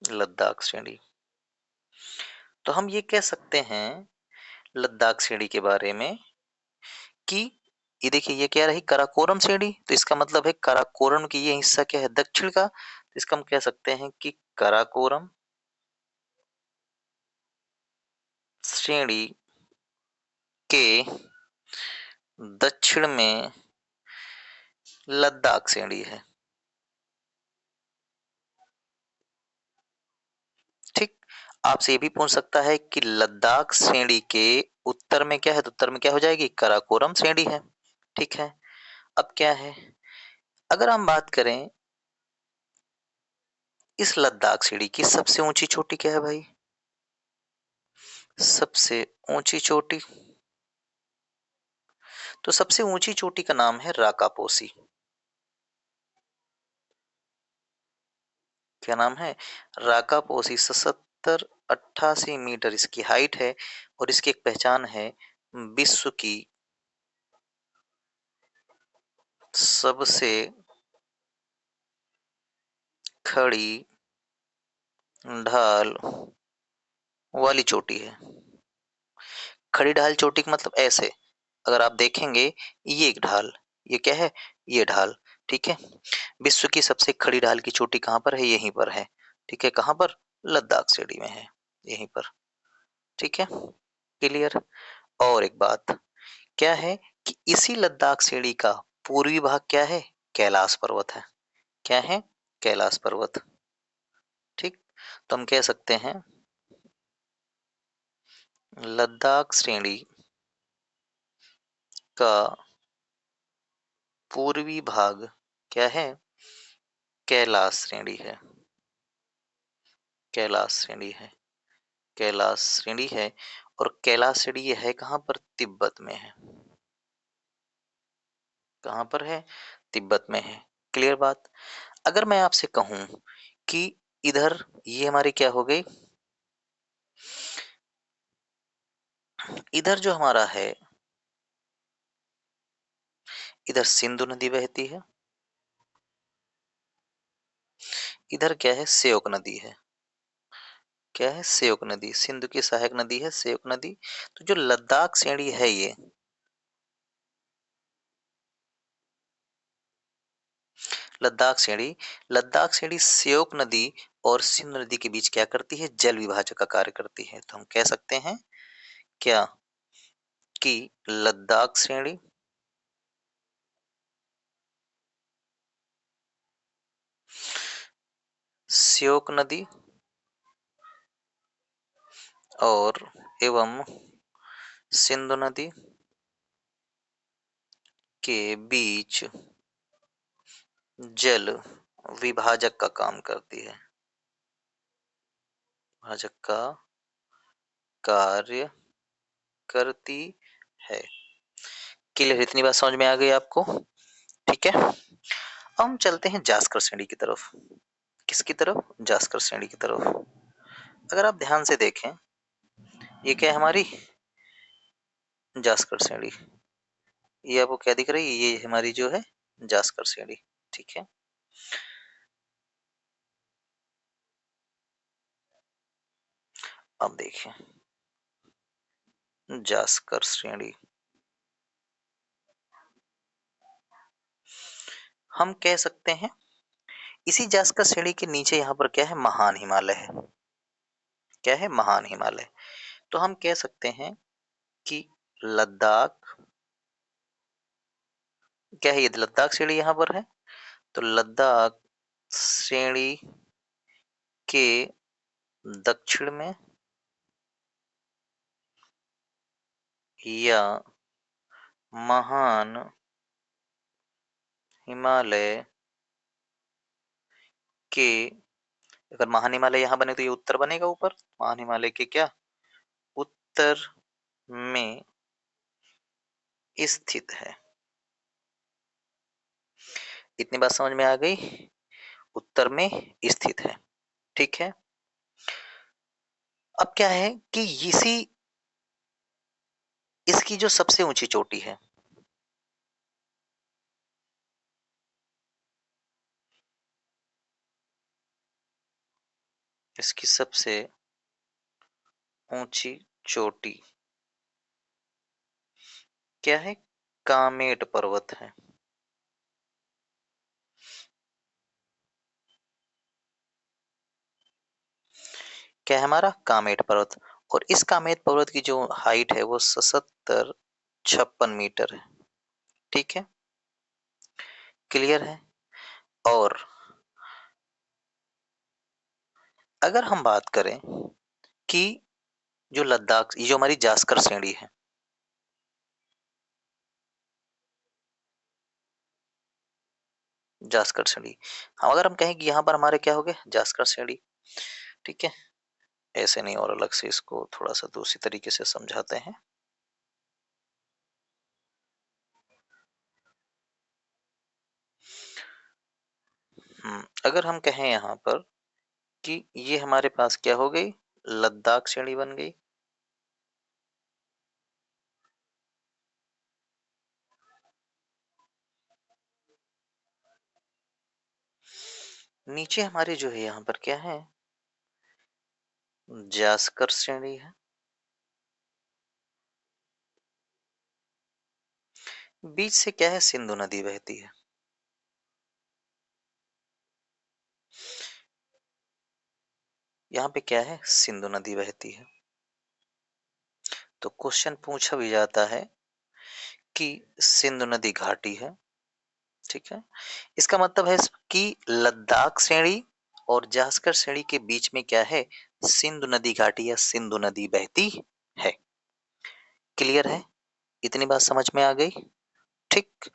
Speaker 1: लद्दाख श्रेणी। तो हम ये कह सकते हैं लद्दाख श्रेणी के बारे में कि ये देखिए ये क्या रही काराकोरम श्रेणी, तो इसका मतलब है काराकोरम की ये हिस्सा क्या है दक्षिण का, तो इसका हम कह सकते हैं कि काराकोरम श्रेणी के दक्षिण में लद्दाख श्रेणी है। ठीक। आपसे ये भी पूछ सकता है कि लद्दाख श्रेणी के उत्तर में क्या है, तो उत्तर में क्या हो जाएगी काराकोरम श्रेणी है। ठीक है। अब क्या है, अगर हम बात करें इस लद्दाख श्रेणी की सबसे ऊंची चोटी क्या है भाई, सबसे ऊंची चोटी, तो सबसे ऊंची चोटी का नाम है राकापोसी। क्या नाम है, राकापोसी। 77-88 मीटर इसकी हाइट है और इसकी एक पहचान है, विश्व की सबसे खड़ी ढाल वाली चोटी है। खड़ी ढाल चोटी का मतलब ऐसे, अगर आप देखेंगे ये एक ढाल, ये क्या है, ये ढाल। ठीक है। विश्व की सबसे खड़ी ढाल की चोटी कहाँ पर है, यहीं पर है। ठीक है, कहाँ पर, लद्दाख श्रेणी में है, यहीं पर। ठीक है, क्लियर। और एक बात क्या है कि इसी लद्दाख श्रेणी का पूर्वी भाग क्या है, कैलाश पर्वत है। क्या है, कैलाश पर्वत। ठीक। तो हम कह सकते हैं लद्दाख श्रेणी का पूर्वी भाग क्या है, कैलाश श्रेणी है। कैलाश श्रेणी है, कैलाश श्रेणी है। और कैलाश श्रेणी ये है कहाँ पर, तिब्बत में है। कहाँ पर है, तिब्बत में है। क्लियर बात। अगर मैं आपसे कहूं कि इधर ये हमारी क्या हो गई, इधर जो हमारा है, इधर सिंधु नदी बहती है, इधर क्या है, स्योक नदी है। क्या है, स्योक नदी, सिंधु की सहायक नदी है स्योक नदी। तो जो लद्दाख श्रेणी है ये, लद्दाख श्रेणी, लद्दाख श्रेणी स्योक नदी और सिंधु नदी के बीच क्या करती है, जल विभाजक का कार्य करती है। तो हम कह सकते हैं क्या कि लद्दाख श्रेणी स्योक नदी और एवं सिंधु नदी के बीच जल विभाजक का काम करती है, विभाजक का कार्य करती है। क्लियर, इतनी बात समझ में आ गई आपको। ठीक है। अब हम चलते हैं जास्कर श्रेणी की तरफ। किसकी तरफ, जास्कर श्रेणी की तरफ। अगर आप ध्यान से देखें, ये क्या है हमारी जास्कर श्रेणी, ये आपको क्या दिख रही है, ये हमारी जो है जास्कर श्रेणी। ठीक है। अब देखें जास्कर श्रेणी, हम कह सकते हैं इसी जास्कर श्रेणी के नीचे यहाँ पर क्या है, महान हिमालय है। क्या है, महान हिमालय। तो हम कह सकते हैं कि लद्दाख क्या है, ये लद्दाख श्रेणी यहाँ पर है, तो लद्दाख श्रेणी के दक्षिण में या महान हिमालय के, अगर महान हिमालय यहाँ बने तो ये उत्तर बनेगा ऊपर, महान हिमालय के क्या, उत्तर में स्थित है। इतनी बात समझ में आ गई, उत्तर में स्थित है। ठीक है। अब क्या है कि इसी, इसकी जो सबसे ऊंची चोटी है, इसकी सबसे ऊंची चोटी क्या है, कामेट पर्वत है? क्या है हमारा? कामेट पर्वत। और इस कामेट पर्वत की जो हाइट है वो 77-56 मीटर है। ठीक है, क्लियर है। और अगर हम बात करें कि जो लद्दाख, ये जो हमारी जास्कर श्रेणी है, जास्कर श्रेणी, हम अगर हम कहें कि यहाँ पर हमारे क्या हो गए, जास्कर श्रेणी। ठीक है, ऐसे नहीं और अलग से इसको थोड़ा सा दूसरी तरीके से समझाते हैं। अगर हम कहें यहाँ पर कि ये हमारे पास क्या हो गई, लद्दाख श्रेणी बन गई। नीचे हमारे जो है यहाँ पर क्या है, जास्कर श्रेणी है। बीच से क्या है, सिंधु नदी बहती है। यहाँ पे क्या है, सिंधु नदी बहती है। तो क्वेश्चन पूछा भी जाता है कि सिंधु नदी घाटी है। ठीक है, इसका मतलब है कि लद्दाख श्रेणी और जास्कर श्रेणी के बीच में क्या है, सिंधु नदी घाटी या सिंधु नदी बहती है। क्लियर है, इतनी बात समझ में आ गई। ठीक।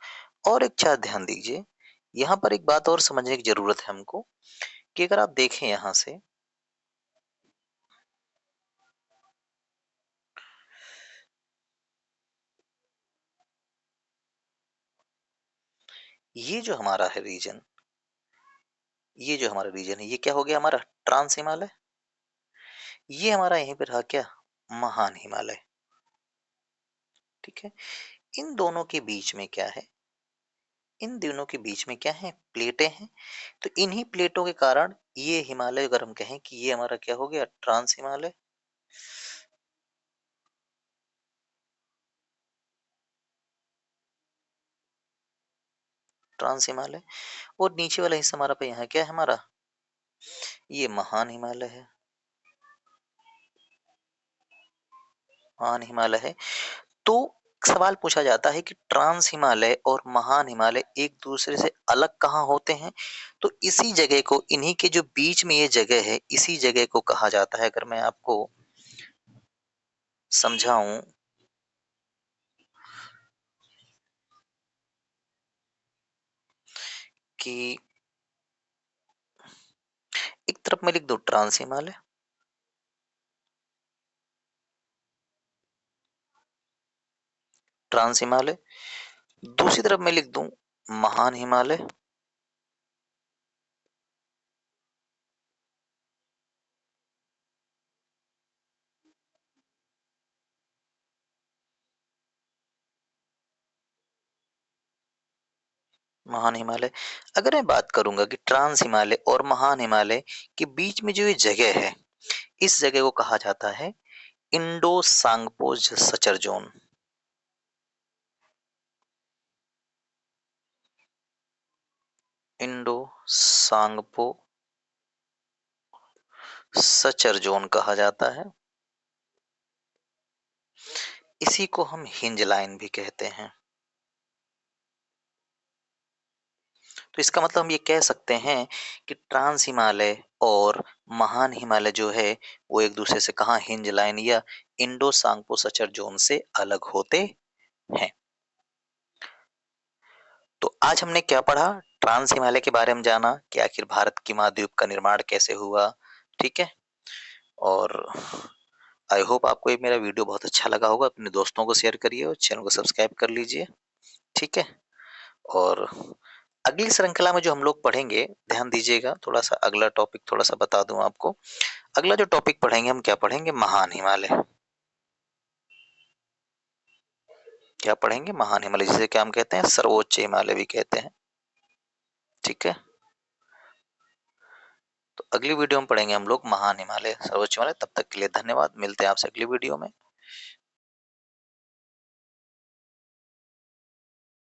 Speaker 1: और एक बात ध्यान दीजिए, यहाँ पर एक बात और समझने की जरूरत है हमको, कि अगर आप देखें यहाँ से, ये जो हमारा है रीजन, ये जो हमारा रीजन है, ये क्या हो गया हमारा, ट्रांस हिमालय। ये हमारा यहीं पे रहा क्या, महान हिमालय। ठीक है, इन दोनों के बीच में क्या है, इन दोनों के बीच में क्या है, प्लेटें हैं। तो इन्हीं प्लेटों के कारण ये हिमालय, अगर हम कहें कि ये हमारा क्या हो गया, ट्रांस हिमालय। ट्रांस हिमालय। और नीचे वाला हिस्सा हमारा पे यहाँ क्या है हमारा, ये महान हिमालय है। महान हिमालय है। तो सवाल पूछा जाता है कि ट्रांस हिमालय और महान हिमालय एक दूसरे से अलग कहाँ होते हैं। तो इसी जगह को, इन्हीं के जो बीच में ये जगह है, इसी जगह को कहा जाता है, अगर मैं आपको समझाऊं, कि एक तरफ मैं लिख दूं ट्रांस हिमालय, ट्रांस हिमालय, दूसरी तरफ मैं लिख दूं महान हिमालय। महान हिमालय। अगर मैं बात करूंगा कि ट्रांस हिमालय और महान हिमालय के बीच में जो ये जगह है, इस जगह को कहा जाता है Indo Tsangpo suture zone. Indo Tsangpo suture zone कहा जाता है। इसी को हम हिंज लाइन भी कहते हैं। तो इसका मतलब हम ये कह सकते हैं कि ट्रांस हिमालय और महान हिमालय जो है, वो एक दूसरे से कहाँ, हिंज लाइन या इंडो सांगपो सचर जोन से अलग होते हैं। तो आज हमने क्या पढ़ा, ट्रांस हिमालय के बारे में जाना कि आखिर भारत की महाद्वीप का निर्माण कैसे हुआ। ठीक है, और आई होप आपको ये मेरा वीडियो बहुत अच्छा लगा होगा। अपने दोस्तों को शेयर करिए और चैनल को सब्सक्राइब कर लीजिए। ठीक है, और अगली श्रृंखला में जो हम लोग पढ़ेंगे, ध्यान दीजिएगा, थोड़ा सा अगला टॉपिक थोड़ा सा बता दूं आपको। अगला जो टॉपिक पढ़ेंगे हम, क्या पढ़ेंगे, महान हिमालय। क्या पढ़ेंगे, महान हिमालय, जिसे क्या हम कहते हैं, सर्वोच्च हिमालय भी कहते हैं। ठीक है, तो अगली वीडियो में पढ़ेंगे हम लोग महान हिमालय, सर्वोच्च हिमालय। तब तक के लिए धन्यवाद, मिलते हैं आपसे अगली वीडियो में।